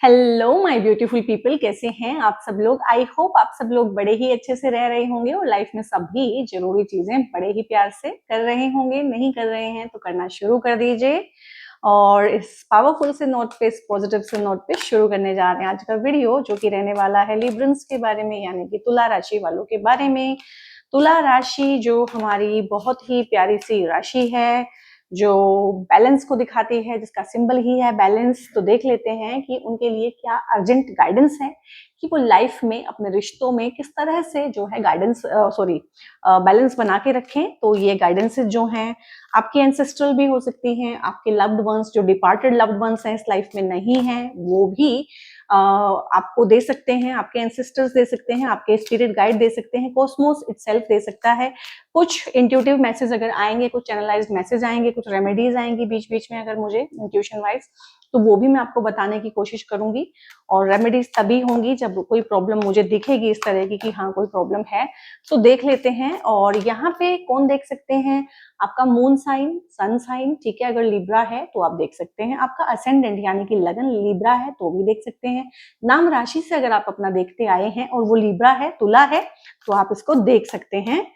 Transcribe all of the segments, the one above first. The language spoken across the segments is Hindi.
हेलो माय ब्यूटीफुल पीपल, कैसे हैं आप सब लोग। आई होप आप सब लोग बड़े ही अच्छे से रह रहे होंगे और लाइफ में सभी जरूरी चीजें बड़े ही प्यार से कर रहे होंगे। नहीं कर रहे हैं तो करना शुरू कर दीजिए। और इस पावरफुल से नोट पे, इस पॉजिटिव से नोट पे शुरू करने जा रहे हैं आज का वीडियो, जो कि रहने वाला है लिब्रंस के बारे में, यानी कि तुला राशि वालों के बारे में। तुला राशि जो हमारी बहुत ही प्यारी सी राशि है, जो बैलेंस को दिखाती है, जिसका सिंबल ही है बैलेंस। तो देख लेते हैं कि उनके लिए क्या अर्जेंट गाइडेंस है कि वो लाइफ में अपने रिश्तों में किस तरह से जो है गाइडेंस बैलेंस बना के रखें। तो ये गाइडेंसेस जो हैं आपके एंसेस्ट्रल भी हो सकती हैं, आपके लव्ड वंस जो डिपार्टेड लव्ड वंस हैं, इस लाइफ में नहीं हैं, वो भी आपको दे सकते हैं, आपके एंसेस्टर्स दे सकते हैं, आपके स्पिरिट गाइड दे सकते हैं, कॉस्मोस इटसेल्फ दे सकता है। कुछ इंट्यूटिव मैसेज अगर आएंगे, कुछ चैनलाइज्ड मैसेज आएंगे, कुछ रेमेडीज आएंगी बीच बीच में अगर मुझे इंट्यूशन वाइज, तो वो भी मैं आपको बताने की कोशिश करूंगी। और रेमेडीज तभी होंगी जब कोई प्रॉब्लम मुझे दिखेगी इस तरह की कि हाँ कोई प्रॉब्लम है। तो देख लेते हैं। और यहाँ पे कौन देख सकते हैं, आपका मून साइन, सन साइन, ठीक है, अगर लिब्रा है तो आप देख सकते हैं। आपका असेंडेंट यानी कि लगन लिब्रा है तो भी देख सकते हैं। नाम राशि से अगर आप अपना देखते आए हैं और वो लिब्रा है, तुला है, तो आप इसको देख सकते हैं।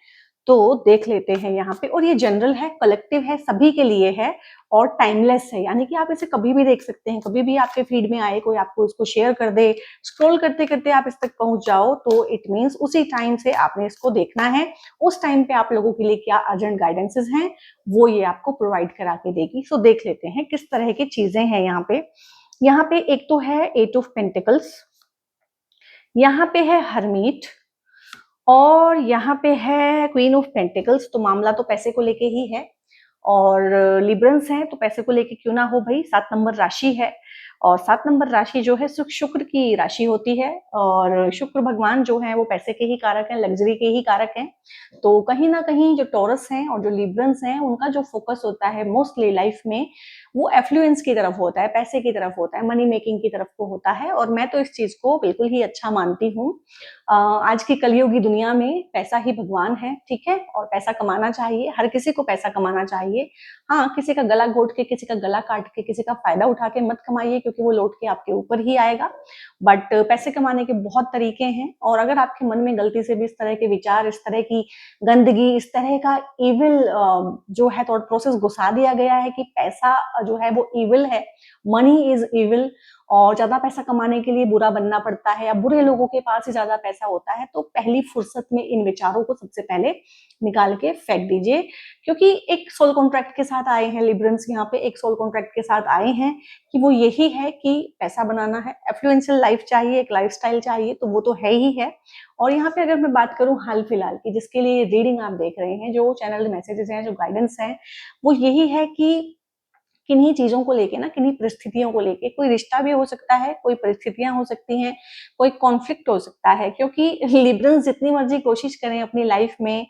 तो देख लेते हैं यहाँ पे। और ये जनरल है, कलेक्टिव है, सभी के लिए है और टाइमलेस है, यानी कि आप इसे कभी भी देख सकते हैं। कभी भी आपके फीड में आए, कोई आपको इसको शेयर कर दे, स्क्रॉल करते करते आप इस तक पहुंच जाओ, तो इट मीन्स उसी टाइम से आपने इसको देखना है। उस टाइम पे आप लोगों के लिए क्या अर्जेंट गाइडेंसेस हैं वो ये आपको प्रोवाइड करा के देगी। सो देख लेते हैं किस तरह की चीजें हैं यहाँ पे। यहाँ पे एक तो है 8 ऑफ पेंटिकल्स, यहाँ पे है हरमीट, और यहाँ पे है क्वीन ऑफ पेंटिकल्स। तो मामला तो पैसे को लेके ही है, और लिब्रंस हैं तो पैसे को लेके क्यों ना हो भाई। 7 नंबर राशि है, और 7 नंबर राशि जो है शुक्र की राशि होती है, और शुक्र भगवान जो है वो पैसे के ही कारक हैं, लग्जरी के ही कारक हैं। तो कहीं ना कहीं जो टॉरस हैं और जो लिब्रंस हैं, उनका जो फोकस होता है मोस्टली लाइफ में, वो एफ्लुएंस की तरफ होता है, पैसे की तरफ होता है, मनी मेकिंग की तरफ को होता है। और मैं तो इस चीज को बिल्कुल ही अच्छा मानती हूँ। आज की कलयुगी दुनिया में पैसा ही भगवान है, ठीक है, और पैसा कमाना चाहिए, हर किसी को पैसा कमाना चाहिए। हाँ, किसी का गला घोट के, किसी का गला काट के, किसी का फायदा उठा के मत कमाइए, क्योंकि वो लौट के आपके ऊपर ही आएगा। बट पैसे कमाने के बहुत तरीके हैं, और अगर आपके मन में गलती से भी इस तरह के विचार, इस तरह की गंदगी, इस तरह का इविल जो है थॉट प्रोसेस घुसा दिया गया है कि पैसा जो है वो इविल है, मनी इज इविल, और ज्यादा पैसा कमाने के लिए बुरा बनना पड़ता है, या बुरे लोगों के पास ही ज्यादा पैसा होता है, तो पहली फुर्सत में इन विचारों को सबसे पहले निकाल के फेंक दीजिए। क्योंकि एक सोल कॉन्ट्रैक्ट के साथ आए हैं लिब्रंस, यहाँ पे एक सोल कॉन्ट्रैक्ट के साथ आए हैं कि वो यही है कि पैसा बनाना है, एफ्लुएंशियल लाइफ चाहिए, एक लाइफस्टाइल चाहिए, तो वो तो है ही है। और यहाँ पे अगर मैं बात करूं हाल फिलहाल की, जिसके लिए रीडिंग आप देख रहे हैं, जो चैनल मैसेजेस हैं, जो गाइडेंस है, वो यही है कि किन्हीं चीजों को लेके ना, किन्हीं परिस्थितियों को लेके, कोई रिश्ता भी हो सकता है, कोई परिस्थितियां हो सकती हैं, कोई कॉन्फ्लिक्ट हो सकता है। क्योंकि लिबरल्स जितनी मर्जी कोशिश करें अपनी लाइफ में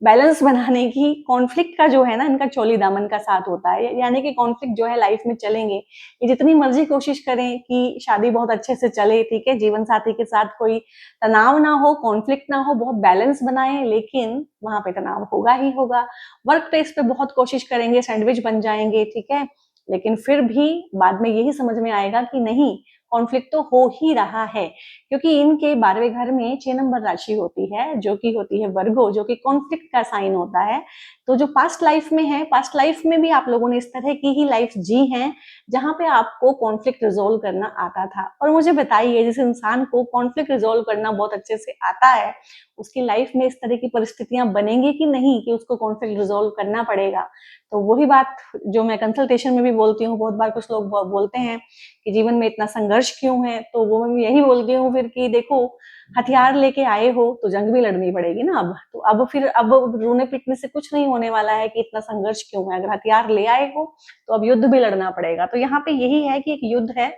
बैलेंस बनाने की, कॉन्फ्लिक्ट का जो है ना, इनका चोली दामन का साथ होता है। यानी कि कॉन्फ्लिक्ट जो है लाइफ में चलेंगे, ये जितनी मर्जी कोशिश करें कि शादी बहुत अच्छे से चले, ठीक है, जीवन साथी के साथ कोई तनाव ना हो, कॉन्फ्लिक्ट ना हो, बहुत बैलेंस बनाए, लेकिन वहां पे तनाव होगा ही होगा। वर्क प्लेस पे बहुत कोशिश करेंगे, सैंडविच बन जाएंगे, ठीक है, लेकिन फिर भी बाद में यही समझ में आएगा कि नहीं, कॉन्फ्लिक्ट तो हो ही रहा है। क्योंकि इनके 12वें घर में 6 नंबर राशि होती है, जो कि होती है वर्गो, जो कि कॉन्फ्लिक्ट का साइन होता है। तो जो पास्ट लाइफ में है, पास्ट लाइफ में भी आप लोगों ने इस तरह की ही लाइफ जी है, जहां पे आपको कॉन्फ्लिक्ट रिजोल्व करना आता था। और मुझे बताइए, जिस इंसान को कॉन्फ्लिक्ट रिजोल्व करना बहुत अच्छे से आता है, उसकी लाइफ में इस तरह की परिस्थितियां बनेंगी कि नहीं कि उसको कॉन्फ्लिक्ट रिजोल्व करना पड़ेगा। तो वही बात जो मैं कंसल्टेशन में भी बोलती हूँ, बहुत बार कुछ लोग बोलते हैं कि जीवन में इतना संघर्ष क्यों है, तो वो मैं यही बोलती हूँ फिर कि देखो, हथियार लेके आए हो तो जंग भी लड़नी पड़ेगी ना। अब फिर अब रोने पीटने से कुछ नहीं होने वाला है कि इतना संघर्ष क्यों है। अगर हथियार ले आए हो तो अब युद्ध भी लड़ना पड़ेगा। तो यहाँ पे यही है कि एक युद्ध है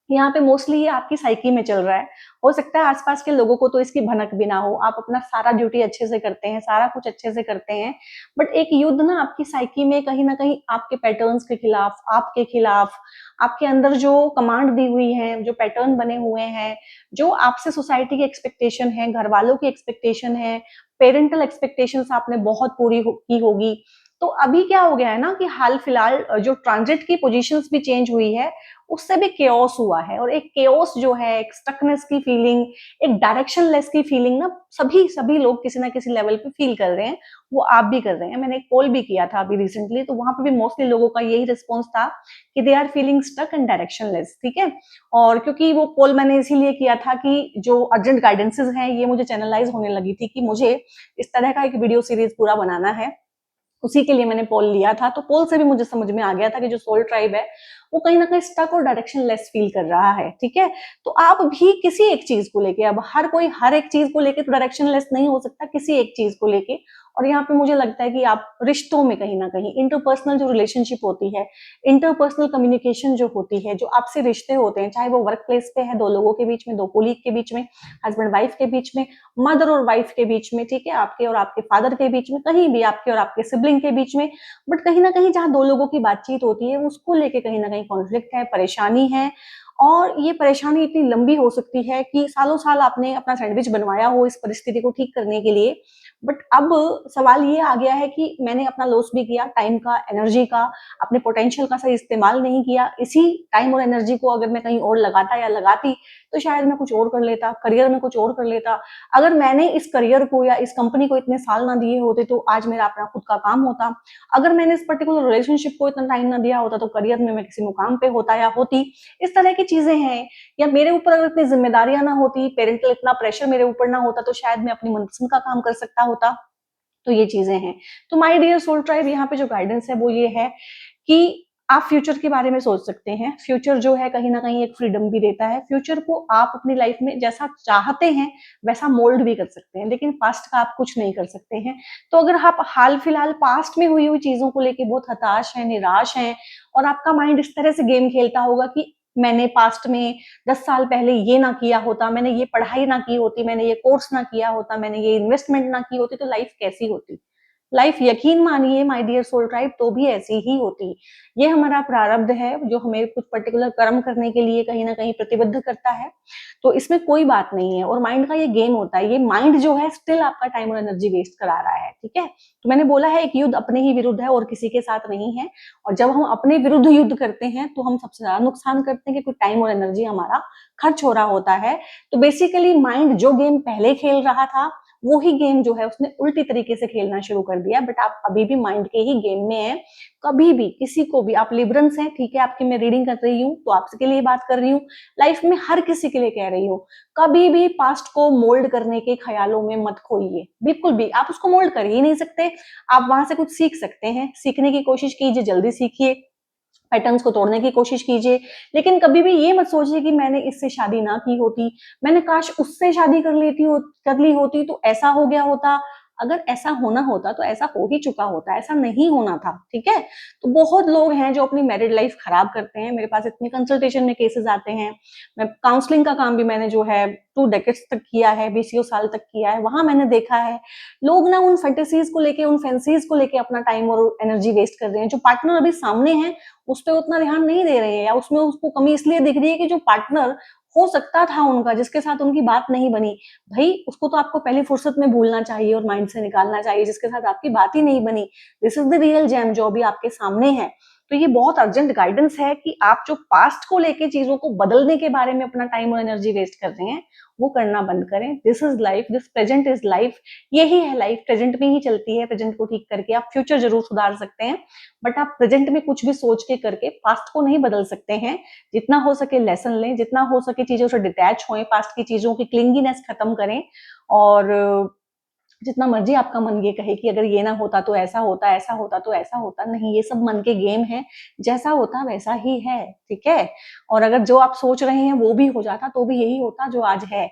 यहाँ पे, मोस्टली ये आपकी साइकी में चल रहा है। हो सकता है आसपास के लोगों को तो इसकी भनक भी ना हो, आप अपना सारा ड्यूटी अच्छे से करते हैं, सारा कुछ अच्छे से करते हैं, बट एक युद्ध ना आपकी साइकी में कहीं ना कहीं आपके पैटर्न्स के खिलाफ, आपके खिलाफ, आपके अंदर जो कमांड दी हुई है, जो पैटर्न बने हुए हैं, जो आपसे सोसाइटी की एक्सपेक्टेशन है, घर वालों की एक्सपेक्टेशन है, पेरेंटल एक्सपेक्टेशंस आपने बहुत पूरी की होगी, तो अभी क्या हो गया है ना कि हाल फिलहाल जो ट्रांजिट की पोजीशंस भी चेंज हुई है, उससे भी केओस हुआ है, और एक केओस जो है, एक स्टकनेस की फीलिंग, एक डायरेक्शनलेस की फीलिंग ना सभी लोग किसी ना किसी लेवल पे फील कर रहे हैं। वो आप भी कर रहे हैं। मैंने एक पोल भी किया था अभी रिसेंटली, तो वहां पे भी मोस्टली लोगों का यही रिस्पॉन्स था कि they are feeling stuck and directionless. ठीक है, और क्योंकि वो पोल मैंने इसीलिए किया था कि जो अर्जेंट गाइडेंसेस हैं ये मुझे चैनलाइज होने लगी थी कि मुझे इस तरह का एक वीडियो सीरीज पूरा बनाना है, उसी के लिए मैंने पोल लिया था। तो पोल से भी मुझे समझ में आ गया था कि जो सोल ट्राइब है वो कहीं ना कहीं स्टक और डायरेक्शन लेस फील कर रहा है। ठीक है, तो आप भी किसी एक चीज को लेके, अब हर कोई हर एक चीज को लेके तो डायरेक्शन लेस नहीं हो सकता, किसी एक चीज को लेके। और यहाँ पे मुझे लगता है कि आप रिश्तों में कहीं ना कहीं इंटरपर्सनल जो रिलेशनशिप होती है, इंटरपर्सनल कम्युनिकेशन जो होती है, जो आपसे रिश्ते होते हैं, चाहे वो वर्क प्लेस पे है, दो लोगों के बीच में, दो कोलीग के बीच में, हस्बैंड वाइफ के बीच में, मदर और वाइफ के बीच में, ठीक है, आपके और आपके फादर के बीच में, कहीं भी आपके और आपके सिबलिंग के बीच में, बट कहीं ना कहीं जहां दो लोगों की बातचीत होती है उसको लेके कहीं ना कहीं कॉन्फ्लिक्ट है, परेशानी है। और ये परेशानी इतनी लंबी हो सकती है कि सालों साल आपने अपना सैंडविच बनवाया हो इस परिस्थिति को ठीक करने के लिए, बट अब सवाल ये आ गया है कि मैंने अपना लॉस भी किया, टाइम का, एनर्जी का, अपने पोटेंशियल का सही इस्तेमाल नहीं किया। इसी टाइम और एनर्जी को अगर मैं कहीं और लगाता या लगाती तो शायद मैं कुछ और कर लेता, करियर में कुछ और कर लेता। अगर मैंने इस करियर को या इस कंपनी को इतने साल ना दिए होते तो आज मेरा अपना खुद का काम होता। अगर मैंने इस पर्टिकुलर रिलेशनशिप को इतना टाइम ना दिया होता तो करियर में मैं किसी मुकाम पे होता या होती। इस तरह की चीजें हैं। या मेरे ऊपर अगर इतनी जिम्मेदारियां ना होती, पेरेंटल इतना प्रेशर मेरे ऊपर ना होता, तो शायद मैं अपनी मनपसंद का काम कर सकता होता। तो ये चीजें हैं। तो माय डियर सोल ट्राइब, यहाँ पे जो गाइडेंस है वो ये है कि आप फ्यूचर के बारे में सोच सकते हैं। फ्यूचर जो है कहीं ना कहीं एक फ्रीडम भी देता है। फ्यूचर को आप अपनी लाइफ में जैसा चाहते हैं वैसा मोल्ड भी कर सकते हैं, लेकिन पास्ट का आप कुछ नहीं कर सकते हैं। तो अगर आप हाल फिलहाल पास्ट में हुई हुई चीजों को लेके बहुत हताश हैं, निराश हैं, और आपका माइंड इस तरह से गेम खेलता होगा कि मैंने पास्ट में 10 साल पहले ये ना किया होता, मैंने ये पढ़ाई ना की होती, मैंने ये कोर्स ना किया होता, मैंने ये इन्वेस्टमेंट ना की होती, तो लाइफ कैसी होती। लाइफ यकीन मानिए माय डियर सोल ट्राइब तो भी ऐसी ही होती। ये हमारा प्रारब्ध है जो हमें कुछ पर्टिकुलर कर्म करने के लिए कहीं ना कहीं प्रतिबद्ध करता है। तो इसमें कोई बात नहीं है, और माइंड का ये गेम होता है। ये माइंड जो है स्टिल आपका टाइम और एनर्जी वेस्ट करा रहा है। ठीक है, तो मैंने बोला है एक युद्ध अपने ही विरुद्ध है और किसी के साथ नहीं है। और जब हम अपने विरुद्ध युद्ध करते हैं तो हम सबसे ज्यादा नुकसान करते हैं, क्योंकि टाइम और एनर्जी हमारा खर्च हो रहा होता है। तो बेसिकली माइंड जो गेम पहले खेल रहा था वो ही गेम जो है उसने उल्टी तरीके से खेलना शुरू कर दिया। बट आप अभी भी माइंड के ही गेम में हैं। कभी भी किसी को भी, आप लिबरल्स हैं, ठीक है, आपकी मैं रीडिंग कर रही हूँ तो आपके लिए बात कर रही हूँ, लाइफ में हर किसी के लिए कह रही हूँ, कभी भी पास्ट को मोल्ड करने के ख्यालों में मत खोइए। बिल्कुल भी आप उसको मोल्ड कर ही नहीं सकते। आप वहां से कुछ सीख सकते हैं, सीखने की कोशिश कीजिए, जल्दी सीखिए, पैटर्न्स को तोड़ने की कोशिश कीजिए। लेकिन कभी भी ये मत सोचिए कि मैंने इससे शादी ना की होती, मैंने काश उससे शादी कर ली होती तो ऐसा हो गया होता। अगर ऐसा होना होता तो ऐसा हो ही चुका होता, ऐसा नहीं होना था। ठीक है, तो बहुत लोग हैं जो अपनी मैरिड लाइफ खराब करते हैं। मेरे पास इतने कंसल्टेशन में केसेस आते हैं। मैं काउंसलिंग का काम भी मैंने जो है 2 डेकेड्स तक किया है, 20 साल तक किया है। वहां मैंने देखा है लोग ना उन फैंटेसीज को लेके, उन फैंसीज को लेके अपना टाइम और एनर्जी वेस्ट कर रहे हैं। जो पार्टनर अभी सामने है उस पर उतना ध्यान नहीं दे रहे हैं, या उसमें उसको कमी इसलिए दिख रही है कि जो पार्टनर हो सकता था उनका, जिसके साथ उनकी बात नहीं बनी, भाई उसको तो आपको पहली फुर्सत में भूलना चाहिए और माइंड से निकालना चाहिए, जिसके साथ आपकी बात ही नहीं बनी। This is the real gem जो अभी आपके सामने है। तो ये बहुत अर्जेंट गाइडेंस है कि आप जो पास्ट को लेके चीजों को बदलने के बारे में अपना टाइम और एनर्जी वेस्ट कर रहे हैं वो करना बंद करें। This is life, this present is life. यही है लाइफ, प्रेजेंट में ही चलती है। प्रेजेंट को ठीक करके आप फ्यूचर जरूर सुधार सकते हैं, बट आप प्रेजेंट में कुछ भी सोच के करके पास्ट को नहीं बदल सकते हैं। जितना हो सके लेसन लें, जितना हो सके चीजों से डिटैच हों, पास्ट की चीजों की क्लिंगीनेस खत्म करें। और जितना मर्जी आपका मन ये कहे कि अगर ये ना होता तो ऐसा होता, ऐसा होता तो ऐसा होता, नहीं, ये सब मन के गेम है। जैसा होता वैसा ही है। ठीक है, और अगर जो आप सोच रहे हैं वो भी हो जाता तो भी यही होता जो आज है।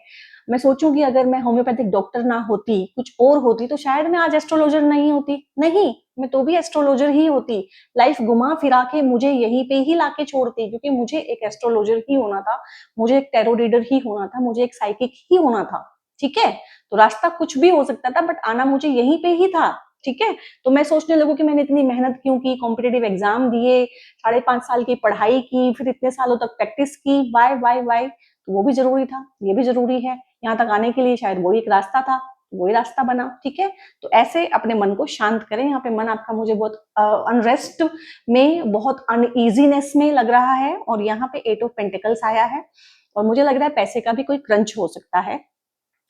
मैं सोचूं कि अगर मैं होम्योपैथिक डॉक्टर ना होती, कुछ और होती, तो शायद मैं आज एस्ट्रोलॉजर नहीं होती। नहीं, मैं तो भी एस्ट्रोलॉजर ही होती। लाइफ घुमा फिरा के मुझे यहीं पे ही लाके छोड़ती, क्योंकि मुझे एक एस्ट्रोलॉजर ही होना था, मुझे एक टैरो रीडर ही होना था, मुझे एक साइकिक ही होना था। ठीक है, तो रास्ता कुछ भी हो सकता था, बट आना मुझे यहीं पे ही था। ठीक है, तो मैं सोचने लगूं कि मैंने इतनी मेहनत क्यों की, कॉम्पिटेटिव एग्जाम दिए, 5.5 साल की पढ़ाई की, फिर इतने सालों तक प्रैक्टिस की, वाई वाई वाई, तो वो भी जरूरी था, ये भी जरूरी है। यहाँ तक आने के लिए शायद वो एक रास्ता था। वही रास्ता बना, ठीक है। तो ऐसे अपने मन को शांत करें। यहाँ पे मन आपका मुझे बहुत अनरेस्ट में, बहुत अनईजीनेस में लग रहा है, और यहाँ पे 8 ऑफ पेंटिकल्स आया है, और मुझे लग रहा है पैसे का भी कोई क्रंच हो सकता है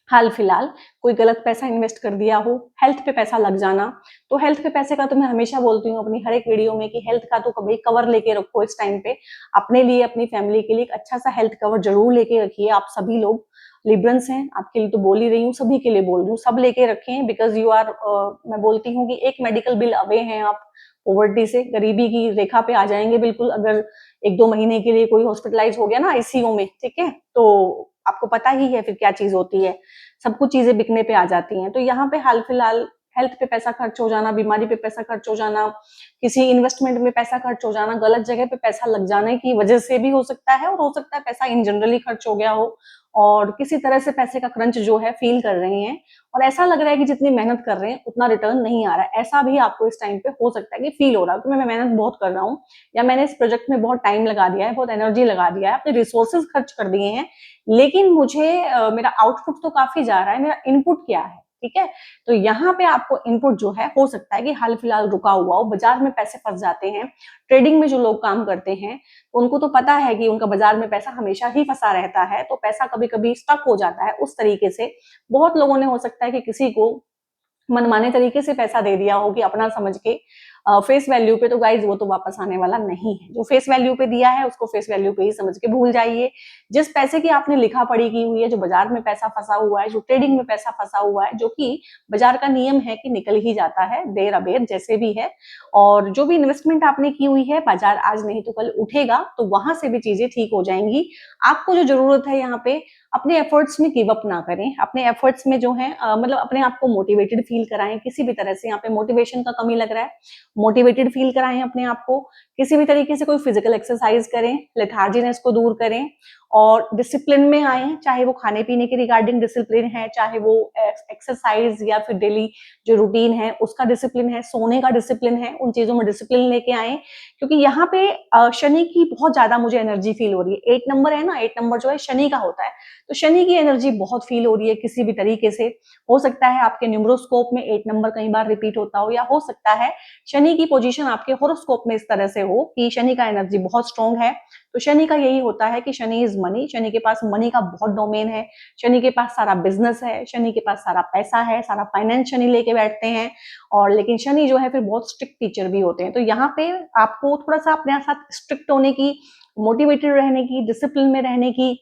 हाल फिलहाल। कोई गलत पैसा इन्वेस्ट कर दिया हो, हेल्थ पे पैसा लग जाना। तो हेल्थ पे पैसे का तो मैं हमेशा बोलती हूँ अपनी हर एक वीडियो में कि हेल्थ का तो कभी कवर लेके रखो इस टाइम पे, अपने लिए, अपनी फैमिली के लिए एक अच्छा सा हेल्थ कवर जरूर लेके रखिए। आप सभी लोग लिब्रंस हैं, आपके लिए तो बोल ही रही हूँ, सभी के लिए बोल रही हूँ, सब लेके रखें, बिकॉज यू आर, मैं बोलती हूँ कि एक मेडिकल बिल अवे हैं आप पॉवर्टी से, गरीबी की रेखा पे आ जाएंगे बिल्कुल, अगर 1-2 महीने के लिए कोई हॉस्पिटलाइज हो गया ना आईसीयू में, ठीक है, तो आपको पता ही है फिर क्या चीज होती है, सब कुछ चीजें बिकने पे आ जाती हैं। तो यहाँ पे हाल फिलहाल हेल्थ पे पैसा खर्च हो जाना, बीमारी पे पैसा खर्च हो जाना, किसी इन्वेस्टमेंट में पैसा खर्च हो जाना, गलत जगह पे पैसा लग जाने की वजह से भी हो सकता है, और हो सकता है पैसा इन जनरली खर्च हो गया हो और किसी तरह से पैसे का क्रंच जो है फील कर रहे हैं, और ऐसा लग रहा है कि जितनी मेहनत कर रहे हैं उतना रिटर्न नहीं आ रहा है। ऐसा भी आपको इस टाइम पे हो सकता है कि फील हो रहा है कि मैं मेहनत बहुत कर रहा हूँ, या मैंने इस प्रोजेक्ट में बहुत टाइम लगा दिया है, बहुत एनर्जी लगा दिया है, अपने रिसोर्सेज खर्च कर दिए हैं, लेकिन मुझे मेरा आउटपुट तो काफी जा रहा है, मेरा इनपुट क्या है, ठीक है। तो यहाँ पे आपको इनपुट जो है, हो सकता है कि हाल फिलहाल रुका हुआ हो, बाजार में पैसे फंस जाते हैं। ट्रेडिंग में जो लोग काम करते हैं उनको तो पता है कि उनका बाजार में पैसा हमेशा ही फंसा रहता है, तो पैसा कभी कभी स्टक हो जाता है। उस तरीके से बहुत लोगों ने, हो सकता है कि किसी को मनमाने तरीके से पैसा दे दिया हो कि अपना समझ के, फेस वैल्यू पे, तो गाइज वो तो वापस आने वाला नहीं है। जो फेस वैल्यू पे दिया है उसको फेस वैल्यू पे ही समझ के भूल जाइए। जिस पैसे की आपने लिखा पढ़ी की हुई है, जो बाजार में पैसा फंसा हुआ है, जो ट्रेडिंग में पैसा फंसा हुआ है, जो कि बाजार का नियम है कि निकल ही जाता है देर अबेर जैसे भी है, और जो भी इन्वेस्टमेंट आपने की हुई है, बाजार आज नहीं तो कल उठेगा, तो वहां से भी चीजें ठीक हो जाएंगी। आपको जो जरूरत है यहाँ पे, अपने एफर्ट्स में गिव अप ना करें, अपने एफर्ट्स में जो है मतलब अपने आप को मोटिवेटेड फील कराएं किसी भी तरह से। यहाँ पे मोटिवेशन का कमी लग रहा है, मोटिवेटेड फील कराएं अपने आप को, किसी भी तरीके से कोई फिजिकल एक्सरसाइज करें, लेथार्जीनेस को दूर करें, और डिसिप्लिन में आए, चाहे वो खाने पीने के रिगार्डिंग डिसिप्लिन है, चाहे वो एक्सरसाइज या फिर डेली जो रूटीन है उसका डिसिप्लिन है, सोने का डिसिप्लिन है, उन चीजों में डिसिप्लिन लेके आए। क्योंकि यहाँ पे शनि की बहुत ज्यादा मुझे एनर्जी फील हो रही है। 8 नंबर है ना, 8 नंबर जो है शनि का होता है, तो शनि की एनर्जी बहुत फील हो रही है किसी भी तरीके से। हो सकता है आपके न्यूमरोस्कोप में 8 नंबर कई बार रिपीट होता हो, या हो सकता है शनि की पोजीशन आपके होरोस्कोप में इस तरह से हो कि शनि का एनर्जी बहुत स्ट्रॉन्ग है। तो शनि का यही होता है कि शनि इज मनी, शनि के पास मनी का बहुत डोमेन है, शनि के पास सारा बिजनेस है, शनि के पास सारा पैसा है, सारा फाइनेंस शनि लेके बैठते हैं। और लेकिन शनि जो है फिर बहुत स्ट्रिक्ट टीचर भी होते हैं। तो यहाँ पे आपको थोड़ा सा अपने साथ स्ट्रिक्ट होने की, मोटिवेटेड रहने की, डिसिप्लिन में रहने की,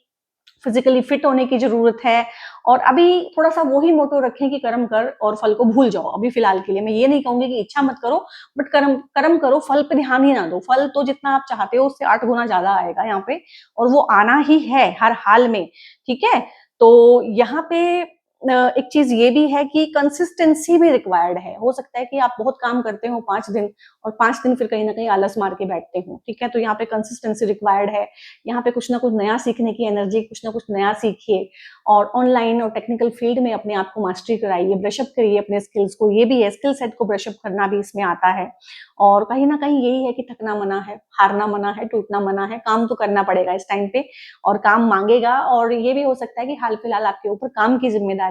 फिजिकली फिट होने की जरूरत है। और अभी थोड़ा सा वही मोटो रखें कि कर्म कर और फल को भूल जाओ। अभी फिलहाल के लिए मैं ये नहीं कहूंगी कि इच्छा मत करो, बट कर्म कर्म करो, फल पे ध्यान ही ना दो। फल तो जितना आप चाहते हो उससे 8 गुना ज्यादा आएगा यहाँ पे, और वो आना ही है हर हाल में, ठीक है। तो यहाँ पे एक चीज ये भी है कि कंसिस्टेंसी भी रिक्वायर्ड है। हो सकता है कि आप बहुत काम करते हो 5 दिन, और 5 दिन फिर कहीं ना कहीं आलस मार के बैठते हो, ठीक है। तो यहाँ पे कंसिस्टेंसी रिक्वायर्ड है। यहाँ पे कुछ ना कुछ नया सीखने की एनर्जी, कुछ ना कुछ नया सीखिए, और ऑनलाइन और टेक्निकल फील्ड में अपने आप को मास्टरी कराइए, ब्रशअप करिए अपने स्किल्स को। ये भी है, स्किल सेट को ब्रशअप करना भी इसमें आता है। और कहीं ना कहीं यही है कि थकना मना है, हारना मना है, टूटना मना है, काम तो करना पड़ेगा इस टाइम पे, और काम मांगेगा। और ये भी हो सकता है कि हाल फिलहाल आपके ऊपर काम की जिम्मेदारी,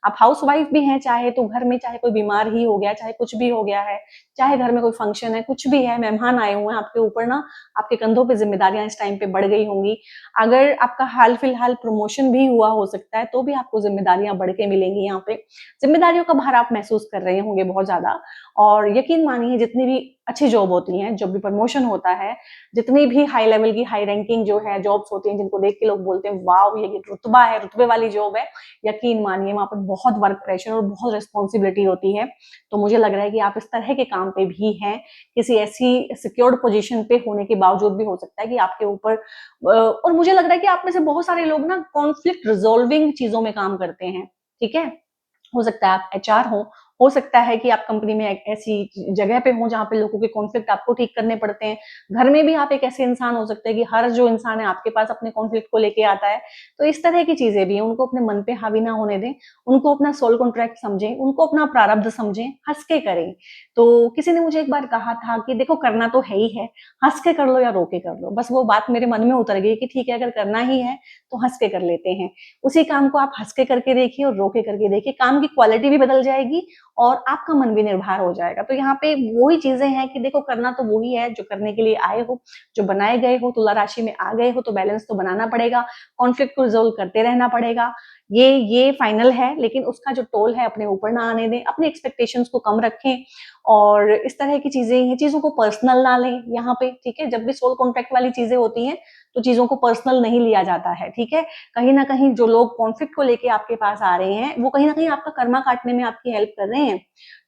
आप हाउस वाइफ भी हैं चाहे, तो घर में चाहे कोई बीमार ही हो गया, चाहे कुछ भी हो गया है, चाहे घर में कोई फंक्शन है, कुछ भी है, मेहमान आए हुए हैं आपके ऊपर ना, आपके कंधों पे जिम्मेदारियां इस टाइम पे बढ़ गई होंगी। अगर आपका हाल फिलहाल प्रमोशन भी हुआ हो सकता है, तो भी आपको जिम्मेदारियां बढ़ के मिलेंगी। यहाँ पे जिम्मेदारियों का भार आप महसूस कर रहे होंगे बहुत ज्यादा। और यकीन मानिए, जितनी भी अच्छी जॉब होती है, जब भी प्रमोशन होता है, जितनी भी हाई लेवल की हाई रैंकिंग जो है जॉब्स होती हैं, जिनको देख के लोग बोलते हैं वाव ये रुतबा है, रुतबे वाली जॉब है, यकीन मानिए वहां पर बहुत वर्क प्रेशर और बहुत रिस्पॉन्सिबिलिटी होती है। तो मुझे लग रहा है कि आप इस तरह के काम पे भी हैं, किसी ऐसी सिक्योर्ड पोजीशन पे होने के बावजूद भी हो सकता है कि आपके ऊपर और मुझे लग रहा है कि आप में से बहुत सारे लोग ना कॉन्फ्लिक्ट रिजोल्विंग चीजों में काम करते हैं, ठीक है। हो सकता है आप एचआर हो, हो सकता है कि आप कंपनी में एक ऐसी जगह पे हो जहाँ पे लोगों के कॉन्फ्लिक्ट आपको ठीक करने पड़ते हैं। घर में भी आप एक ऐसे इंसान हो सकते हैं कि हर जो इंसान है आपके पास अपने कॉन्फ्लिक्ट को लेके आता है। तो इस तरह की चीजें भी हैं, उनको अपने मन पे हावी ना होने दें, उनको अपना सोल कॉन्ट्रैक्ट समझें, उनको अपना प्रारब्ध समझें, हंस के करें। तो किसी ने मुझे एक बार कहा था कि देखो करना तो है ही है, हंस के कर लो या रो के कर लो। बस वो बात मेरे मन में उतर गई कि ठीक है, अगर करना ही है तो हंस के कर लेते हैं। उसी काम को आप हंस के करके देखिए और रो के करके देखिए, काम की क्वालिटी भी बदल जाएगी और आपका मन भी निर्भर हो जाएगा। तो यहाँ पे वही चीजें हैं कि देखो करना तो वही है जो करने के लिए आए हो, जो बनाए गए हो, तुला राशि में आ गए हो तो बैलेंस तो बनाना पड़ेगा, कॉन्फ्लिक्ट को रिजोल्व करते रहना पड़ेगा। ये फाइनल है, लेकिन उसका जो टोल है अपने ऊपर ना आने दें, अपने एक्सपेक्टेशंस को कम रखें और इस तरह की चीजें हैं, चीजों को पर्सनल ना लें यहाँ पे, ठीक है। जब भी सोल कॉन्ट्रैक्ट वाली चीजें होती हैं तो चीजों को पर्सनल नहीं लिया जाता है, ठीक है। कहीं ना कहीं जो लोग कॉन्फ्लिक्ट को लेके आपके पास आ रहे हैं वो कहीं ना कहीं आपका कर्मा काटने में आपकी हेल्प कर रहे हैं,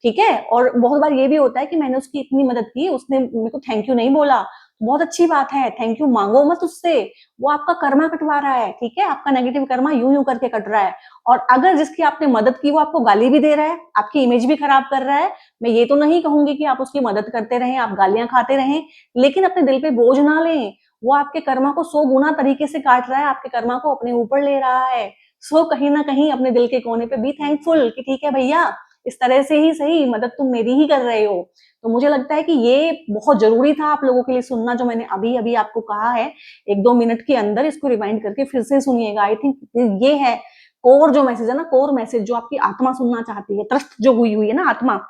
ठीक है। और बहुत बार ये भी होता है कि मैंने उसकी इतनी मदद की, उसने मेरे को थैंक यू नहीं बोला, बहुत अच्छी बात है, थैंक यू मांगो मत उससे, वो आपका कर्मा कटवा रहा है, ठीक है। आपका नेगेटिव कर्मा यूं यूं करके कट रहा है। और अगर जिसकी आपने मदद की वो आपको गाली भी दे रहा है, आपकी इमेज भी खराब कर रहा है, मैं ये तो नहीं कहूंगी कि आप उसकी मदद करते रहें, आप गालियां खाते रहें, लेकिन अपने दिल पे बोझ ना लें। वो आपके कर्मा को 100 गुना तरीके से काट रहा है, आपके कर्मा को अपने ऊपर ले रहा है। सो कहीं ना कहीं अपने दिल के कोने पे बी थैंकफुल कि ठीक है भैया, इस तरह से ही सही मदद तुम मेरी ही कर रहे हो। तो मुझे लगता है कि ये बहुत जरूरी था आप लोगों के लिए सुनना, जो मैंने अभी अभी आपको कहा है। 1-2 मिनट के अंदर इसको रिवाइंड करके फिर से सुनिएगा। आई थिंक ये है कोर जो मैसेज है ना, कोर मैसेज जो आपकी आत्मा सुनना चाहती है, त्रस्त जो हुई हुई है ना आत्मा।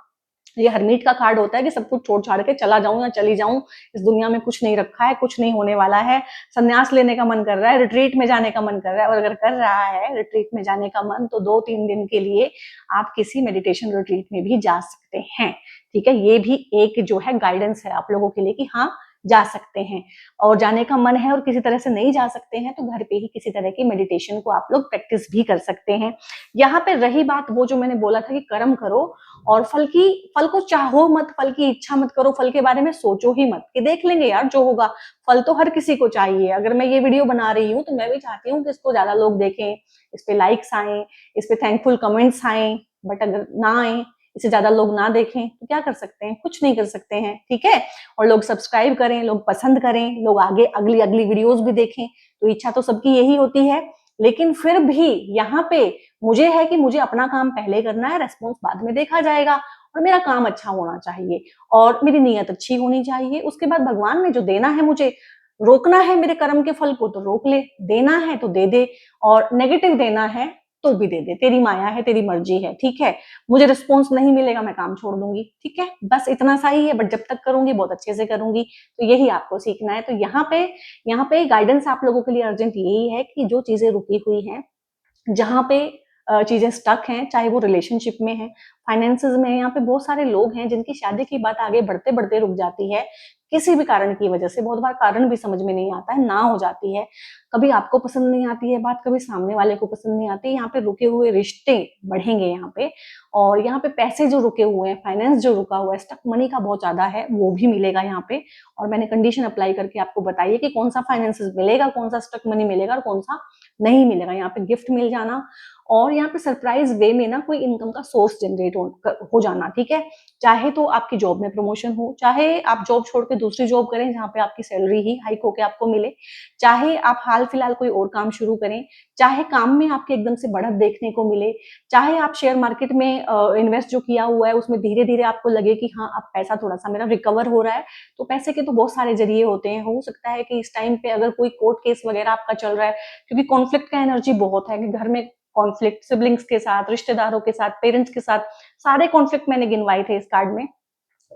ये हरमीट का कार्ड होता है कि सब कुछ छोड़ छाड़ के चला जाऊं या चली जाऊं, इस दुनिया में कुछ नहीं रखा है, कुछ नहीं होने वाला है, संन्यास लेने का मन कर रहा है, रिट्रीट में जाने का मन कर रहा है। और अगर कर रहा है रिट्रीट में जाने का मन, तो 2-3 दिन के लिए आप किसी मेडिटेशन रिट्रीट में भी जा सकते हैं, ठीक है। ये भी एक जो है गाइडेंस है आप लोगों के लिए कि हाँ जा सकते हैं। और जाने का मन है और किसी तरह से नहीं जा सकते हैं तो घर पे ही किसी तरह की मेडिटेशन को आप लोग प्रैक्टिस भी कर सकते हैं। यहाँ पे रही बात वो जो मैंने बोला था कि कर्म करो और फल को चाहो मत, फल की इच्छा मत करो, फल के बारे में सोचो ही मत कि देख लेंगे यार जो होगा। फल तो हर किसी को चाहिए। अगर मैं ये वीडियो बना रही हूँ तो मैं भी चाहती हूँ कि इसको ज्यादा लोग देखें, इस पे लाइक्स आए, इस पे थैंकफुल कमेंट्स आए। बट अगर ना आए, इसे ज्यादा लोग ना देखें तो क्या कर सकते हैं, कुछ नहीं कर सकते हैं, ठीक है। और लोग सब्सक्राइब करें, लोग पसंद करें, लोग आगे अगली अगली वीडियोस भी देखें, तो इच्छा तो सबकी यही होती है। लेकिन फिर भी यहाँ पे मुझे है कि मुझे अपना काम पहले करना है, रेस्पॉन्स बाद में देखा जाएगा। और मेरा काम अच्छा होना चाहिए और मेरी नीयत अच्छी होनी चाहिए। उसके बाद भगवान ने जो देना है मुझे, रोकना है मेरे कर्म के फल को तो रोक ले, देना है तो दे दे, और नेगेटिव देना है तो भी दे दे। तेरी माया है, तेरी मर्जी है, ठीक है। मुझे रिस्पॉन्स नहीं मिलेगा, मैं काम छोड़ दूंगी, ठीक है। बस इतना सा ही है, बट जब तक करूंगी बहुत अच्छे से करूंगी। तो यही आपको सीखना है। तो यहाँ पे गाइडेंस आप लोगों के लिए अर्जेंट यही है कि जो चीजें रुकी हुई हैं, जहाँ पे चीजें स्टक हैं, चाहे वो रिलेशनशिप में है, फाइनेंसेस में है, यहाँ पे बहुत सारे लोग हैं जिनकी शादी की बात आगे बढ़ते बढ़ते रुक जाती है किसी भी कारण की वजह से। बहुत बार कारण भी समझ में नहीं आता है, ना हो जाती है। कभी आपको पसंद नहीं आती है बात, कभी सामने वाले को पसंद नहीं आती। यहाँ पे रुके हुए रिश्ते बढ़ेंगे यहाँ पे। और यहाँ पे पैसे जो रुके हुए हैं, फाइनेंस जो रुका हुआ है, स्टक मनी का बहुत ज्यादा है, वो भी मिलेगा यहाँ पे। और मैंने कंडीशन अप्लाई करके आपको बताई है कि कौन सा फाइनेंसेस मिलेगा, कौन सा स्टक मनी मिलेगा और कौन सा नहीं मिलेगा। यहाँ पे गिफ्ट मिल जाना और यहाँ पे सरप्राइज वे में ना कोई इनकम का सोर्स जनरेट हो जाना, ठीक है। चाहे तो आपकी जॉब में प्रमोशन हो, चाहे आप जॉब छोड़ के दूसरी जॉब करें जहाँ पे आपकी सैलरी ही हाइक होके आपको मिले, चाहे आप हाल फिलहाल कोई और काम शुरू करें, चाहे काम में आपके एकदम से बढ़त देखने को मिले, चाहे आप शेयर मार्केट में इन्वेस्ट जो किया हुआ है उसमें धीरे धीरे आपको लगे कि हाँ अब पैसा थोड़ा सा मेरा रिकवर हो रहा है। तो पैसे के तो बहुत सारे जरिए होते हैं। हो सकता है कि इस टाइम पे अगर कोई कोर्ट केस वगैरह आपका चल रहा है, क्योंकि कॉन्फ्लिक्ट का एनर्जी बहुत है कि घर में कॉन्फ्लिक्ट, सिबलिंग्स के साथ, रिश्तेदारों के साथ, पेरेंट्स के साथ, सारे कॉन्फ्लिक्ट मैंने गिनवाए थे इस कार्ड में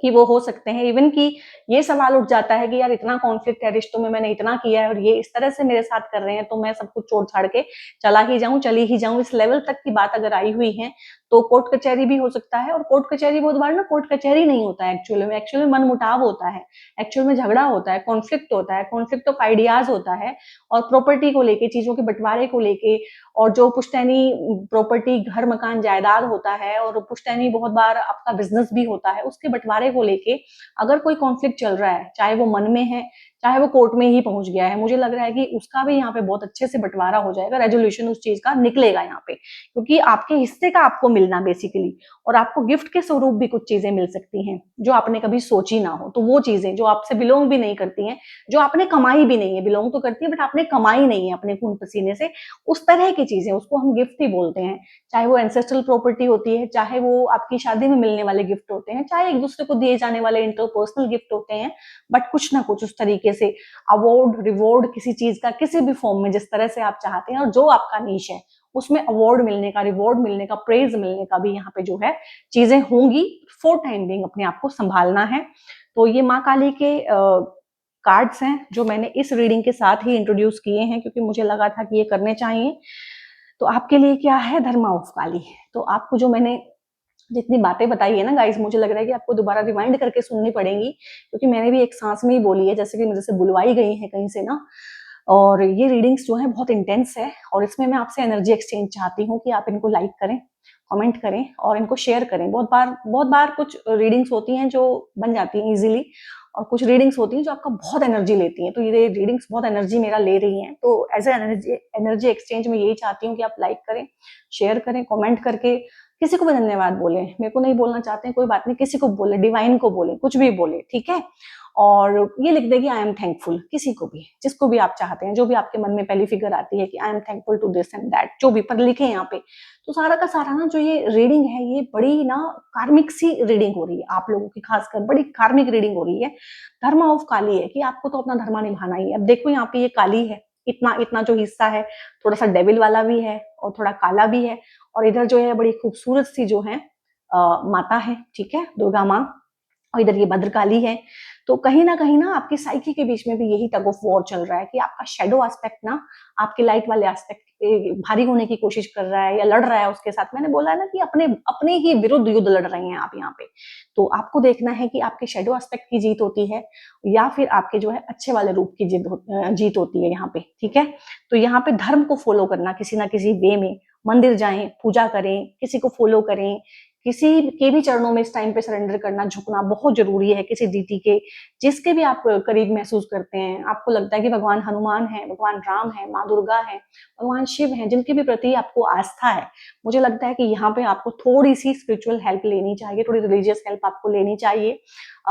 कि वो हो सकते हैं। इवन कि ये सवाल उठ जाता है कि यार इतना कॉन्फ्लिक्ट है रिश्तों में, मैंने इतना किया है और ये इस तरह से मेरे साथ कर रहे हैं, तो मैं सब कुछ छोड़ छाड़ के चला ही जाऊं, चली ही जाऊं, इस लेवल तक की बात अगर आई हुई है तो कोर्ट कचहरी भी हो सकता है। और कोर्ट कचहरी बहुत बार ना कोर्ट कचहरी नहीं होता है, एक्चुअली में मन मुटाव होता है, एक्चुअल में झगड़ा होता है, कॉन्फ्लिक्ट होता है, कॉन्फ्लिक्ट ऑफ आइडियाज होता है। और प्रॉपर्टी को लेके, चीजों के बंटवारे को लेके, और जो पुश्तैनी प्रॉपर्टी, घर मकान जायदाद होता है, और पुश्तैनी बहुत बार आपका बिजनेस भी होता है, उसके बंटवारे को लेके अगर कोई कॉन्फ्लिक्ट चल रहा है, चाहे वो मन में है, चाहे वो कोर्ट में ही पहुंच गया है, मुझे लग रहा है कि उसका भी यहाँ पे बहुत अच्छे से बंटवारा हो जाएगा, रेजोल्यूशन उस चीज का निकलेगा यहाँ पे, क्योंकि आपके हिस्से का आपको मिलना बेसिकली, और आपको गिफ्ट के स्वरूप भी कुछ चीजें मिल सकती हैं जो आपने कभी सोची ना हो। तो वो चीजें जो आपसे बिलोंग भी नहीं करती हैं, जो आपने कमाई भी नहीं है, बिलोंग तो करती है बट आपने कमाई नहीं है अपने खून पसीने से, उस तरह की चीजें, उसको हम गिफ्ट ही बोलते हैं। चाहे वो एंसेस्ट्रल प्रॉपर्टी होती है, चाहे वो आपकी शादी में मिलने वाले गिफ्ट होते हैं, चाहे एक दूसरे को दिए जाने वाले इंटरपर्सनल गिफ्ट होते हैं, बट कुछ ना कुछ उस तरीके से अवार्ड रिवॉर्ड किसी चीज का किसी भी फॉर्म में जिस तरह से आप चाहते हैं और जो आपका नीश है उसमें अवार्ड मिलने का, रिवॉर्ड मिलने का, प्रेज मिलने का भी यहाँ पे जो है चीजें होंगी। फॉर टाइम बिंग अपने आप को संभालना है। तो ये माँ काली के कार्ड्स हैं जो मैंने इस रीडिंग के साथ ही इंट्रोड्यूस किए हैं, क्योंकि मुझे लगा था कि ये करने चाहिए। तो आपके लिए क्या है धर्मा ऑफ काली। तो आपको जो मैंने जितनी बातें बताई है ना गाइस, मुझे लग रहा है कि आपको दोबारा रिमाइंड करके सुननी पड़ेंगी, क्योंकि मैंने भी एक सांस में ही बोली है, जैसे कि मेरे से बुलवाई गई है कहीं से ना। और ये रीडिंग्स जो है बहुत इंटेंस है, और इसमें मैं आपसे एनर्जी एक्सचेंज चाहती हूँ कि आप इनको लाइक करें, कमेंट करें और इनको शेयर करें। बहुत बार कुछ रीडिंग्स होती हैं जो बन जाती हैं इजीली, और कुछ रीडिंग्स होती हैं जो आपका बहुत एनर्जी लेती हैं। तो ये रीडिंग्स बहुत एनर्जी मेरा ले रही हैं, तो एज ए एनर्जी एक्सचेंज में यही चाहती हूँ कि आप लाइक करें, शेयर करें, कमेंट करके किसी को भी धन्यवाद बोले। मेरे को नहीं बोलना चाहते हैं कोई बात नहीं, किसी को बोले, डिवाइन को बोले, कुछ भी बोले, ठीक है। और ये लिख देगी आई एम थैंकफुल, किसी को भी, जिसको भी आप चाहते हैं, जो भी आपके मन में पहली फिगर आती है कि I am thankful to this and that, जो भी पर लिखे यहाँ पे। तो सारा का सारा ना जो ये रीडिंग है ये बड़ी ना कार्मिक सी रीडिंग हो रही है आप लोगों की, खासकर बड़ी कार्मिक रीडिंग हो रही है। धर्मा ऑफ काली है कि आपको तो अपना धर्मा निभाना ही है। अब देखो यहाँ पे ये काली है, इतना इतना जो हिस्सा है थोड़ा सा डेविल वाला भी है और थोड़ा काला भी है, और इधर जो है बड़ी खूबसूरत सी जो है माता है, ठीक है, दुर्गा माँ, और इधर ये भद्रकाली है। तो कहीं ना आपकी साइकी के बीच में भी यही टग ऑफ वॉर चल रहा है कि आपका शेडो एस्पेक्ट ना आपके लाइट वाले एस्पेक्ट भारी होने की कोशिश कर रहा है या लड़ रहा है उसके साथ। मैंने बोला है ना कि अपने अपने ही विरुद्ध युद्ध लड़ रहे हैं आप यहाँ पे। तो आपको देखना है कि आपके शेडो एस्पेक्ट की जीत होती है या फिर आपके जो है अच्छे वाले रूप की जीत होती है यहाँ पे, ठीक है। तो यहाँ पे धर्म को फॉलो करना किसी ना किसी वे में, मंदिर जाएं, पूजा करें, किसी को फॉलो करें, किसी के भी चरणों में इस टाइम पे सरेंडर करना, झुकना बहुत जरूरी है। किसी डीटी के जिसके भी आप करीब महसूस करते हैं, आपको लगता है कि भगवान हनुमान है, भगवान राम है, माँ दुर्गा है, भगवान शिव है, जिनके भी प्रति आपको आस्था है, मुझे लगता है कि यहाँ पे आपको थोड़ी सी स्पिरिचुअल हेल्प लेनी चाहिए, थोड़ी रिलीजियस हेल्प आपको लेनी चाहिए।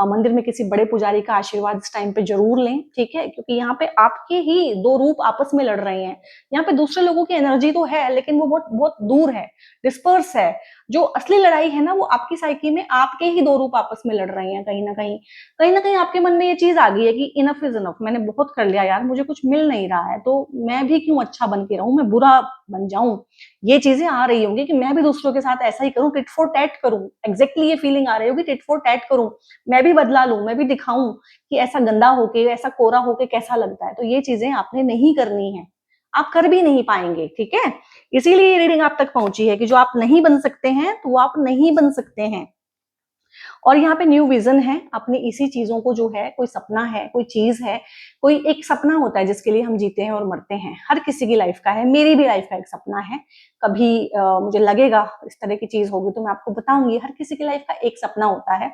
मंदिर में किसी बड़े पुजारी का आशीर्वाद इस टाइम पे जरूर लें, ठीक है, क्योंकि यहाँ पे आपके ही दो रूप आपस में लड़ रहे हैं। यहाँ पे दूसरे लोगों की एनर्जी तो है लेकिन वो बहुत बहुत दूर है, डिस्पर्स है। जो असली लड़ाई है ना वो आपकी साइकी में आपके ही दो रूप आपस में लड़ रहे हैं। कहीं ना कहीं आपके मन में ये चीज आ गई है कि इनफ इज इनफ, मैंने बहुत कर लिया यार, मुझे कुछ मिल नहीं रहा है, तो मैं भी क्यों अच्छा बन के रहूं, मैं बुरा बन जाऊं। ये चीजें आ रही होंगी कि मैं भी दूसरों के साथ ऐसा ही करूं, टिट फॉर टैट करूं। एग्जैक्टली ये फीलिंग आ रही होगी, टिट फॉर टैट करूं, मैं भी बदला लूं, मैं भी दिखाऊं कि ऐसा गंदा होके, ऐसा कोरा होके कैसा लगता है। तो ये चीजें आपने नहीं करनी है, आप कर भी नहीं पाएंगे, ठीक है। इसीलिए ये रीडिंग आप तक पहुंची है कि जो आप नहीं बन सकते हैं तो वो आप नहीं बन सकते हैं। और यहाँ पे न्यू विजन है अपनी इसी चीजों को, जो है कोई सपना है, कोई चीज है, कोई एक सपना होता है जिसके लिए हम जीते हैं और मरते हैं। हर किसी की लाइफ का है, मेरी भी लाइफ का एक सपना है। कभी मुझे लगेगा इस तरह की चीज होगी तो मैं आपको बताऊंगी। हर किसी की लाइफ का एक सपना होता है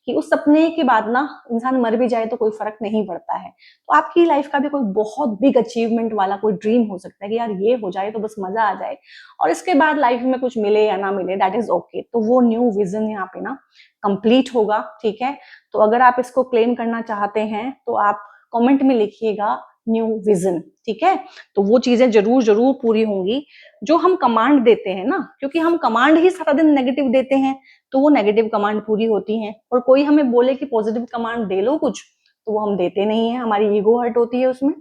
कि उस सपने के बाद ना इंसान मर भी जाए तो कोई फर्क नहीं पड़ता है। तो आपकी लाइफ का भी कोई बहुत बिग अचीवमेंट वाला कोई ड्रीम हो सकता है कि यार ये हो जाए तो बस मजा आ जाए, और इसके बाद लाइफ में कुछ मिले या ना मिले दैट इज ओके। तो वो न्यू विजन यहाँ पे ना कंप्लीट होगा, ठीक है। तो अगर आप इसको क्लेम करना चाहते हैं तो आप कमेंट में लिखिएगा न्यू विजन, ठीक है। तो वो चीजें जरूर जरूर पूरी होंगी जो हम कमांड देते हैं ना, क्योंकि हम कमांड ही सारा दिन नेगेटिव देते हैं तो वो नेगेटिव कमांड पूरी होती हैं। और कोई हमें बोले कि पॉजिटिव कमांड दे लो कुछ, तो वो हम देते नहीं है, हमारी ईगो हर्ट होती है उसमें।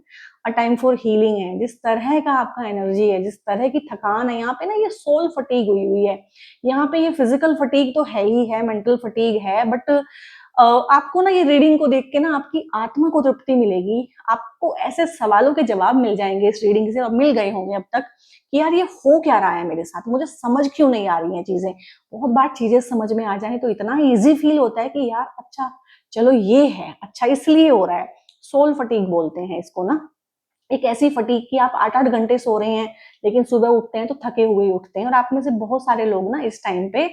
अ टाइम फॉर हीलिंग है, जिस तरह का आपका एनर्जी है, जिस तरह की थकान है यहाँ पे ना, ये सोल फटीग हुई हुई है। यहाँ पे ये फिजिकल फटीग तो है ही है, मेंटल फटीग है, बट आपको ना ये रीडिंग को देख के ना आपकी आत्मा को तृप्ति मिलेगी। आपको ऐसे सवालों के जवाब मिल जाएंगे इस रीडिंग से, और मिल गए होंगे अब तक, कि यार ये हो क्या रहा है मेरे साथ, मुझे समझ क्यों नहीं आ रही हैं चीजें। बहुत बार चीजें समझ में आ जाए तो इतना इजी फील होता है कि यार अच्छा चलो ये है, अच्छा इसलिए हो रहा है। सोल फटीग बोलते हैं इसको ना, एक ऐसी फटीग कि आप 8-8 घंटे सो रहे हैं लेकिन सुबह उठते हैं तो थके हुए ही उठते हैं। और आप में से बहुत सारे लोग ना इस टाइम पे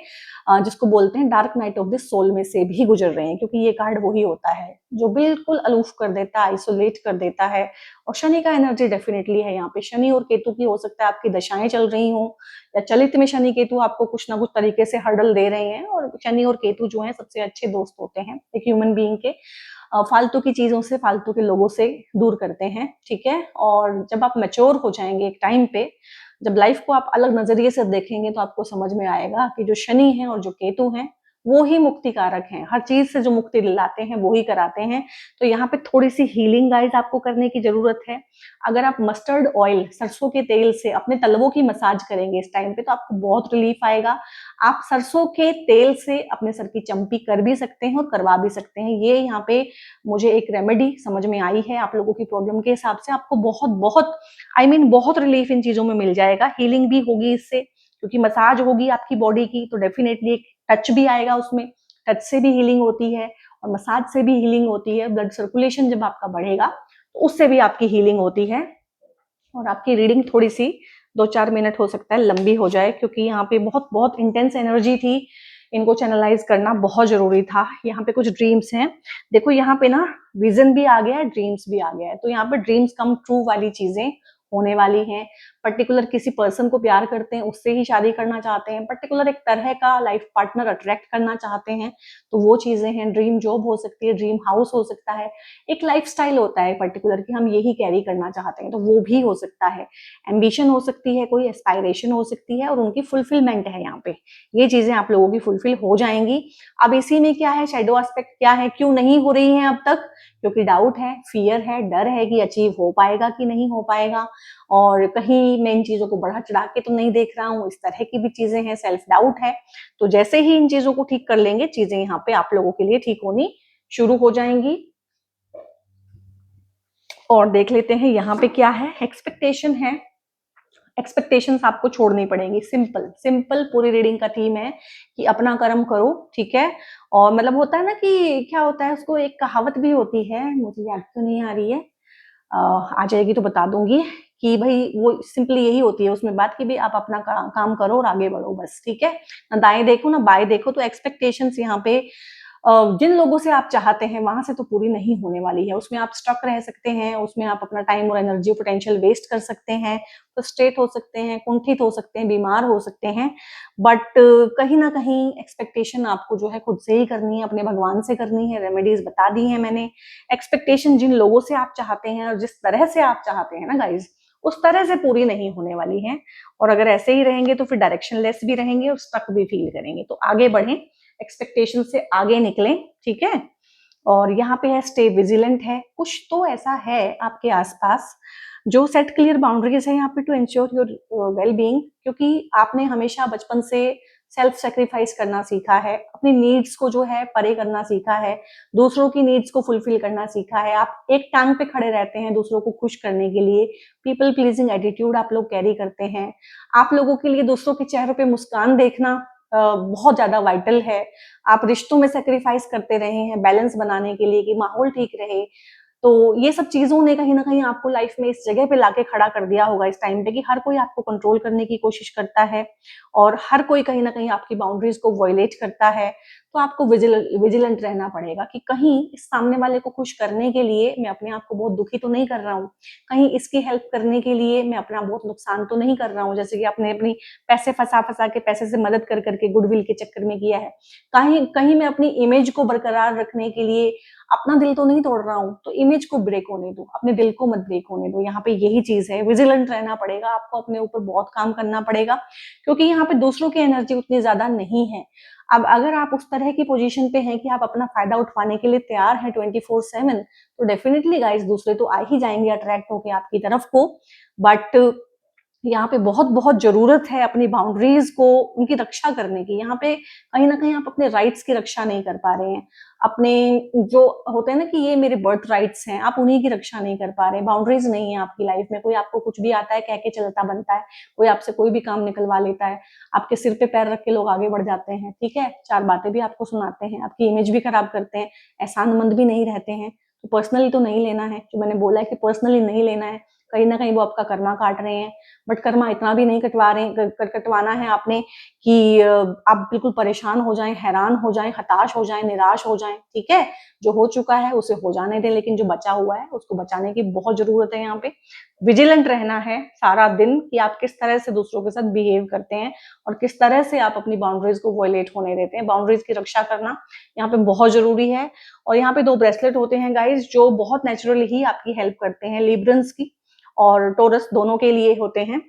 जिसको बोलते हैं dark night of the soul में से भी गुजर रहे हैं, क्योंकि ये कार्ड वही होता है जो बिल्कुल अलूफ कर देता है, आइसोलेट कर देता है। और शनि का एनर्जी डेफिनेटली है यहाँ पे। शनि और केतु की हो सकता है आपकी दशाएं चल रही हों, या चलित में शनि केतु आपको कुछ ना कुछ तरीके से हर्डल दे रहे हैं। और शनि और केतु जो है सबसे अच्छे दोस्त होते हैं एक ह्यूमन बीइंग के। फालतू की चीजों से, फालतू के लोगों से दूर करते हैं, ठीक है। और जब आप मैच्योर हो जाएंगे एक टाइम पे, जब लाइफ को आप अलग नजरिए से देखेंगे, तो आपको समझ में आएगा कि जो शनि है और जो केतु हैं वो ही मुक्ति कारक हैं। हर चीज से जो मुक्ति दिलाते हैं वो ही कराते हैं। तो यहाँ पे थोड़ी सी हीलिंग गाइस आपको करने की जरूरत है। अगर आप मस्टर्ड ऑयल, सरसों के तेल से अपने तलवों की मसाज करेंगे इस टाइम पे, तो आपको बहुत रिलीफ आएगा। आप सरसों के तेल से अपने सर की चंपी कर भी सकते हैं और करवा भी सकते हैं। ये यहाँ पे मुझे एक रेमेडी समझ में आई है। आप लोगों की प्रॉब्लम के हिसाब से आपको बहुत बहुत बहुत रिलीफ इन चीजों में मिल जाएगा। हीलिंग भी होगी इससे, क्योंकि मसाज होगी आपकी बॉडी की, तो डेफिनेटली एक टच भी आएगा उसमें। टच से भी हीलिंग होती है और मसाज से भी हीलिंग होती है। ब्लड सर्कुलेशन जब आपका बढ़ेगा तो उससे भी आपकी हीलिंग होती है। और आपकी रीडिंग थोड़ी सी 2-4 मिनट हो सकता है लंबी हो जाए, क्योंकि यहाँ पे बहुत बहुत इंटेंस एनर्जी थी। इनको चैनलाइज करना बहुत जरूरी था। यहाँ पे कुछ ड्रीम्स हैं, देखो यहाँ पे ना विजन भी आ गया है, ड्रीम्स भी आ गया है। तो यहाँ पे ड्रीम्स कम ट्रू वाली चीजें होने वाली हैं। पर्टिकुलर किसी पर्सन को प्यार करते हैं, उससे ही शादी करना चाहते हैं, पर्टिकुलर एक तरह का लाइफ पार्टनर अट्रैक्ट करना चाहते हैं, तो वो चीजें हैं। ड्रीम जॉब हो सकती है, ड्रीम हाउस हो सकता है, एक लाइफस्टाइल होता है पर्टिकुलर कि हम यही कैरी करना चाहते हैं, तो वो भी हो सकता है। एम्बिशन हो सकती है, कोई एस्पायरेशन हो सकती है, और उनकी फुलफिलमेंट है यहाँ पे। ये चीजें आप लोगों की फुलफिल हो जाएंगी। अब इसी में क्या है, शेडो एस्पेक्ट क्या है, क्यों नहीं हो रही है अब तक? क्योंकि डाउट है, फियर है, डर है कि अचीव हो पाएगा कि नहीं हो पाएगा, और कहीं मैं इन चीजों को बढ़ा चढ़ा के तो नहीं देख रहा हूँ, इस तरह की भी चीजें हैं, सेल्फ डाउट है। तो जैसे ही इन चीजों को ठीक कर लेंगे, चीजें यहाँ पे आप लोगों के लिए ठीक होनी शुरू हो जाएंगी। और देख लेते हैं यहाँ पे क्या है, एक्सपेक्टेशन है। एक्सपेक्टेशंस आपको छोड़नी पड़ेगी। सिंपल सिंपल पूरी रीडिंग का थीम है कि अपना कर्म करो, ठीक है। और मतलब होता है ना कि क्या होता है, उसको एक कहावत भी होती है, मुझे याद तो नहीं आ रही है, आ जाएगी तो बता दूंगी, कि भाई वो सिंपली यही होती है उसमें बात, कि भाई आप अपना काम करो और आगे बढ़ो बस, ठीक है। ना दाएं देखो ना बाएं देखो। तो एक्सपेक्टेशंस यहाँ पे जिन लोगों से आप चाहते हैं वहां से तो पूरी नहीं होने वाली है। उसमें आप स्टक रह सकते हैं, उसमें आप अपना टाइम और एनर्जी और पोटेंशियल वेस्ट कर सकते हैं, फ्रस्ट्रेट हो सकते हैं, कुंठित हो सकते हैं, बीमार हो सकते हैं। बट कहीं ना कहीं एक्सपेक्टेशन आपको जो है खुद से ही करनी है, अपने भगवान से करनी है। रेमेडीज बता दी है मैंने। एक्सपेक्टेशन जिन लोगों से आप चाहते हैं और जिस तरह से आप चाहते हैं ना गाइज, उस तरह से पूरी नहीं होने वाली है। और अगर ऐसे ही रहेंगे तो फिर डायरेक्शन लेस भी रहेंगे और स्टक भी फील करेंगे। तो आगे बढ़ें, एक्सपेक्टेशन से आगे निकलें, ठीक है। और यहाँ पे है स्टे विजिलेंट है। कुछ तो ऐसा है आपके आसपास जो सेट क्लियर बाउंड्रीज है यहाँ पे to ensure your well being, क्योंकि आपने हमेशा बचपन से सेल्फ सेक्रीफाइस करना सीखा है, अपनी नीड्स को जो है परे करना सीखा है, दूसरों की नीड्स को फुलफिल करना सीखा है। आप एक टांग पे खड़े रहते हैं दूसरों को खुश करने के लिए। पीपल प्लीजिंग एटीट्यूड आप लोग कैरी करते हैं। आप लोगों के लिए दूसरों के चेहरों पे मुस्कान देखना बहुत ज्यादा वाइटल है। आप रिश्तों में सेक्रीफाइस करते रहे हैं बैलेंस बनाने के लिए, कि माहौल ठीक रहे। तो ये सब चीजों ने कहीं ना कहीं आपको लाइफ में इस जगह पे लाके खड़ा कर दिया होगा इस टाइम पे, कि हर कोई आपको कंट्रोल करने की कोशिश करता है और हर कोई कहीं ना कहीं आपकी बाउंड्रीज को वॉयलेट करता है। तो आपको विजिलेंट रहना पड़ेगा कि कहीं इस सामने वाले को खुश करने के लिए मैं अपने आप को बहुत दुखी तो नहीं कर रहा हूँ, कहीं इसकी हेल्प करने के लिए मैं अपना बहुत नुकसान तो नहीं कर रहा हूँ, जैसे कि आपने अपनी पैसे फंसा फंसा के, पैसे से मदद कर करके गुडविल के चक्कर में किया है। कहीं कहीं मैं अपनी इमेज को बरकरार रखने के लिए अपना दिल तो नहीं तोड़ रहा हूँ, तो इमेज को ब्रेक होने दो, अपने दिल को मत ब्रेक होने दो। यहाँ पे यही चीज है, विजिलेंट रहना पड़ेगा आपको, अपने ऊपर बहुत काम करना पड़ेगा, क्योंकि यहाँ पे दूसरों की एनर्जी उतनी ज्यादा नहीं है। अब अगर आप उस तरह की पोजीशन पे हैं कि आप अपना फायदा उठाने के लिए तैयार हैं 24/7, तो डेफिनेटली गाइस दूसरे तो आ ही जाएंगे अट्रैक्ट होके आपकी तरफ को। बट यहाँ पे बहुत बहुत जरूरत है अपनी बाउंड्रीज को, उनकी रक्षा करने की। यहाँ पे कहीं ना कहीं आप अपने राइट्स की रक्षा नहीं कर पा रहे हैं। अपने जो होते हैं ना कि ये मेरे बर्थ राइट्स हैं, आप उन्हीं की रक्षा नहीं कर पा रहे। बाउंड्रीज नहीं है आपकी लाइफ में। कोई आपको कुछ भी आता है कह के चलता बनता है, कोई आपसे कोई भी काम निकलवा लेता है, आपके सिर पे पैर रख के लोग आगे बढ़ जाते हैं, ठीक है। 4 बातें भी आपको सुनाते हैं, आपकी इमेज भी खराब करते हैं, एहसानमंद भी नहीं रहते हैं। तो पर्सनली तो नहीं लेना है, जो मैंने बोला है कि पर्सनली नहीं लेना है। कहीं ना कहीं वो आपका कर्मा काट रहे हैं, बट कर्मा इतना भी नहीं कटवाना है आपने कि आप बिल्कुल परेशान हो जाएं, हैरान हो जाएं, हताश हो जाएं, निराश हो जाएं। ठीक है, जो हो चुका है उसे हो जाने दें, लेकिन जो बचा हुआ है उसको बचाने की बहुत जरूरत है। यहाँ पे विजिलेंट रहना है सारा दिन कि आप किस तरह से दूसरों के साथ बिहेव करते हैं और किस तरह से आप अपनी बाउंड्रीज को वॉयलेट होने देते हैं। बाउंड्रीज की रक्षा करना यहाँ पे बहुत जरूरी है। और यहाँ पे 2 ब्रेसलेट होते हैं गाइज, जो बहुत नेचुरली ही आपकी हेल्प करते हैं, लिब्रंस की और टोरस दोनों के लिए होते हैं।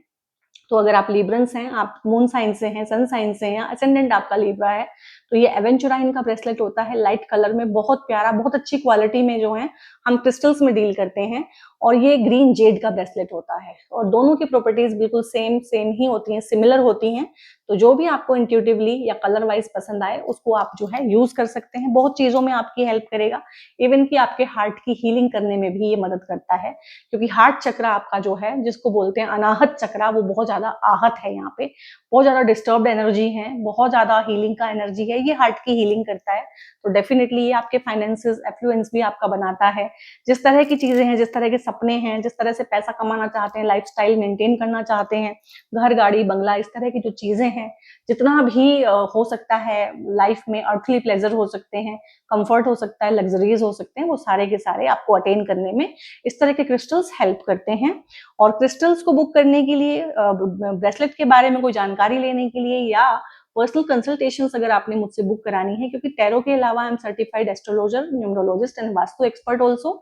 तो अगर आप लिब्रंस हैं, आप मून साइन से हैं, सन साइन से हैं, असेंडेंट आपका लिब्रा है, तो ये एवेंचुराइन का ब्रेसलेट होता है, लाइट कलर में, बहुत प्यारा, बहुत अच्छी क्वालिटी में जो है हम क्रिस्टल्स में डील करते हैं। और ये ग्रीन जेड का ब्रेसलेट होता है और दोनों की प्रॉपर्टीज बिल्कुल सेम ही होती हैं, सिमिलर होती हैं। तो जो भी आपको इंट्यूटिवली या कलर वाइज पसंद आए उसको आप जो है यूज कर सकते हैं। बहुत चीजों में आपकी हेल्प करेगा, इवन कि आपके हार्ट की हीलिंग करने में भी ये मदद करता है, क्योंकि हार्ट चक्र आपका जो है, जिसको बोलते हैं अनाहत चक्र, वो बहुत ज्यादा आहत है, यहाँ पे बहुत ज्यादा डिस्टर्ब्ड एनर्जी है, बहुत ज्यादा हीलिंग का एनर्जी है, ये हार्ट की हीलिंग करता है। तो डेफिनेटली ये आपके फाइनेंसेस, एफ्लुएंस भी आपका बनाता है। जिस तरह की चीजें हैं, जिस तरह के सपने हैं, जिस तरह से पैसा कमाना चाहते हैं, लाइफस्टाइल मेंटेन करना चाहते हैं, घर गाड़ी बंगला, इस तरह की जो चीजें हैं, जितना भी हो सकता है लाइफ में, अर्थली प्लेजर हो सकते हैं, कंफर्ट हो सकता है, लग्जरीज हो सकते हैं, वो सारे के सारे आपको अटेन करने में इस तरह के क्रिस्टल्स हेल्प करते हैं। और क्रिस्टल्स को बुक करने के लिए, ब्रेसलेट के बारे में कोई जानकारी लेने के लिए या पर्सनल कंसल्टेशंस अगर आपने मुझसे बुक करानी है, क्योंकि टैरो के अलावा I am certified astrologer, numerologist and vastu expert also,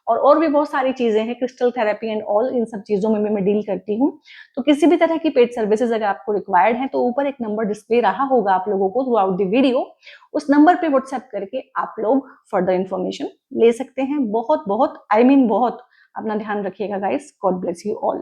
और भी बहुत सारी चीजें हैं, क्रिस्टल थेरेपी एंड ऑल, इन सब चीजों में मैं डील करती हूँ। तो किसी भी तरह की पेड सर्विसेज अगर आपको रिक्वायर्ड है, तो ऊपर एक नंबर डिस्प्ले रहा होगा आप लोगों को थ्रू आउट द वीडियो, उस नंबर पे व्हाट्सएप करके आप लोग फर्दर इन्फॉर्मेशन ले सकते हैं। बहुत बहुत बहुत अपना ध्यान रखिएगा guys. God bless you all.